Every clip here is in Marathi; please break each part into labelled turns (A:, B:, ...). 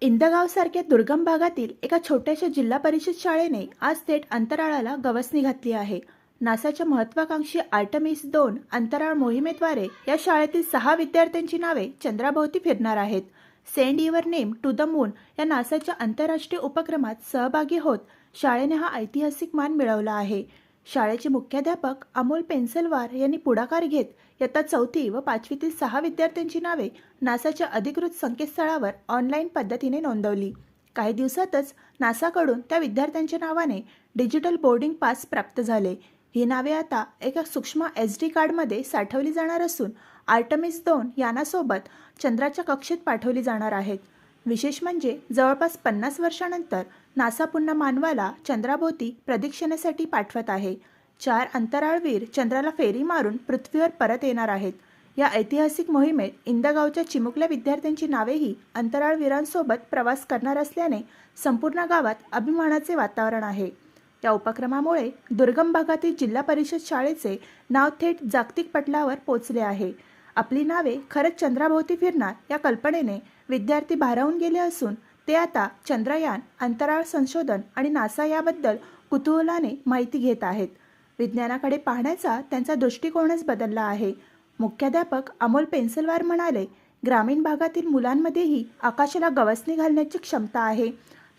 A: इंदगावसारख्या दुर्गम भागातील एका छोट्याशा जिल्हा परिषद शाळेने आज थेट अंतराळाला गवसणी घातली आहे. नासाच्या महत्वाकांक्षी आर्टेमिस 2 अंतराळ मोहिमेद्वारे या शाळेतील 6 विद्यार्थ्यांची नावे चंद्राभोवती फिरणार आहेत. Send your name to the moon या नासाच्या आंतरराष्ट्रीय उपक्रमात सहभागी होत शाळेने हा ऐतिहासिक मान मिळवला आहे. शाळेचे मुख्याध्यापक अमोल पेन्सिलवार यांनी पुढाकार घेत इयत्ता 4थी व 5वीतील 6 विद्यार्थ्यांची नावे नासाच्या अधिकृत संकेतस्थळावर ऑनलाईन पद्धतीने नोंदवली. काही दिवसातच नासाकडून त्या विद्यार्थ्यांच्या नावाने डिजिटल बोर्डिंग पास प्राप्त झाले. ही नावे आता एका सूक्ष्म SD कार्डमध्ये साठवली जाणार असून आर्टेमिस 2 यानासोबत चंद्राच्या कक्षेत पाठवली जाणार आहेत. विशेष म्हणजे जवळपास 50 वर्षांनंतर नासा पुन्हा मानवाला चंद्राभोवती प्रदक्षिणेसाठी पाठवत आहे. 4 अंतराळवीर चंद्राला फेरी मारून पृथ्वीवर परत येणार आहेत. या ऐतिहासिक मोहिमेत इंदगावच्या चिमुकल्या विद्यार्थ्यांची नावेही अंतराळवीरांसोबत प्रवास करणार असल्याने संपूर्ण गावात अभिमानाचे वातावरण आहे. या उपक्रमामुळे दुर्गम भागातील जिल्हा परिषद शाळेचे नाव थेट जागतिक पटलावर पोचले आहे. आपली नावे खरंच चंद्राभोवती फिरणार या कल्पनेने विद्यार्थी भारावून गेले असून ते आता चंद्रयान, अंतराळ संशोधन आणि नासा याबद्दल कुतूहलाने माहिती घेत आहेत. विज्ञानाकडे पाहण्याचा त्यांचा दृष्टिकोनच बदलला आहे. मुख्याध्यापक अमोल पेन्सिलवार म्हणाले, ग्रामीण भागातील मुलांमध्येही आकाशाला गवसणी घालण्याची क्षमता आहे.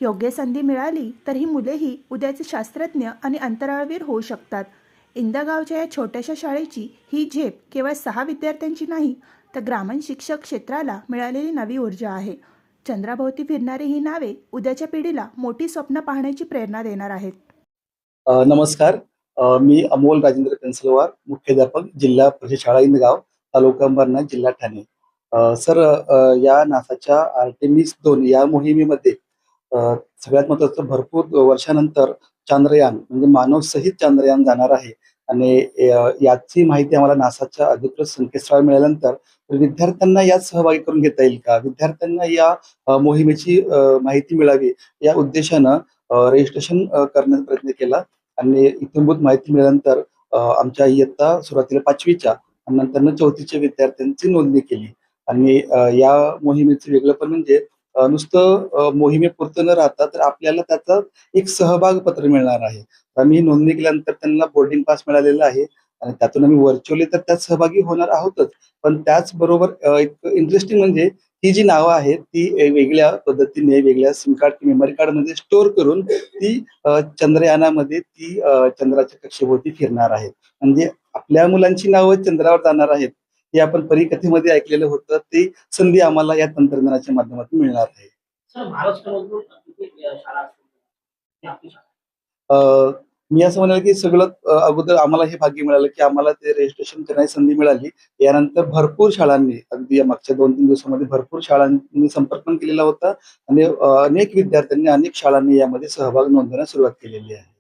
A: योग्य संधी मिळाली तर ही मुलेही उद्याचे शास्त्रज्ञ आणि अंतराळवीर होऊ शकतात. इंदगावच्या या छोट्याशा शाळेची ही झेप केवळ 6 विद्यार्थ्यांची नाही तर ग्रामीण शिक्षक क्षेत्राला मिळालेली नवी ऊर्जा आहे. चंद्राभोवती फिरणारी ही नावे उद्याच्या पिढीला मोठी स्वप्न पाहण्याची प्रेरणा देणार आहेत.
B: नमस्कार. मी अमोल राजेंद्र पेन्सिलवार, मुख्याध्यापक, जिल्हा परिषद शाळा इंदगाव, तालुका अंबरनाथ, जिल्हा ठाणे. सर, या नासाच्या आर्टेमिस 2 या मोहिमेमध्ये सगळ्यात महत्त्वाचं, भरपूर वर्षानंतर चांद्रयान म्हणजे मानवसहित चांद्रयान जाणार आहे आणि याची माहिती आम्हाला नासाच्या अधिकृत संकेतस्थळावर मिळाल्यानंतर विद्यार्थ्यांना यात सहभागी करून घेता येईल का, विद्यार्थ्यांना या मोहिमेची माहिती मिळावी या उद्देशानं रजिस्ट्रेशन करण्याचा प्रयत्न केला आणि इत्यंभूत माहिती मिळाल्यानंतर आमच्या इयत्ता सुरुवातीला 5वीच्या आणि नंतर 4थीच्या विद्यार्थ्यांची नोंदणी केली. आणि या मोहिमेचं वेगळंपण म्हणजे नुसतं मोहिमेपुरतं न राहता तर आपल्याला त्याचा एक सहभाग पत्र मिळणार आहे. आम्ही नोंदणी केल्यानंतर त्यांना बोर्डिंग पास मिळालेला आहे आणि त्यातून आम्ही व्हर्च्युअली तर त्यात सहभागी होणार आहोतच, पण त्याचबरोबर एक इंटरेस्टिंग म्हणजे ही जी नावं आहेत ती वेगळ्या पद्धतीने वेगळ्या सिम कार्ड किंवा मेमरी कार्डमध्ये स्टोअर करून ती चंद्रयानामध्ये ती चंद्राच्या कक्षेभोवती फिरणार आहेत. म्हणजे आपल्या मुलांची नावं चंद्रावर जाणार आहेत हे आपण परीकथेमध्ये ऐकलेलं होतं. ती संधी आम्हाला या तंत्रज्ञानाच्या माध्यमातून मिळणार आहे.
C: सर, महाराष्ट्रामधून किती शाळा असतील? ही आपली शाळा.
B: अ, मी असं म्हणाल की सगळं अगोदर आम्हाला हे भाग्य मिळालं की आम्हाला ते रजिस्ट्रेशन करण्याची संधी मिळाली. यानंतर भरपूर शाळांनी अगदी या मागच्या 2-3 दिवसामध्ये भरपूर शाळांनी संपर्क पण केलेला होता आणि अनेक विद्यार्थ्यांनी, अनेक शाळांनी यामध्ये सहभाग नोंदवण्यास सुरुवात केलेली आहे.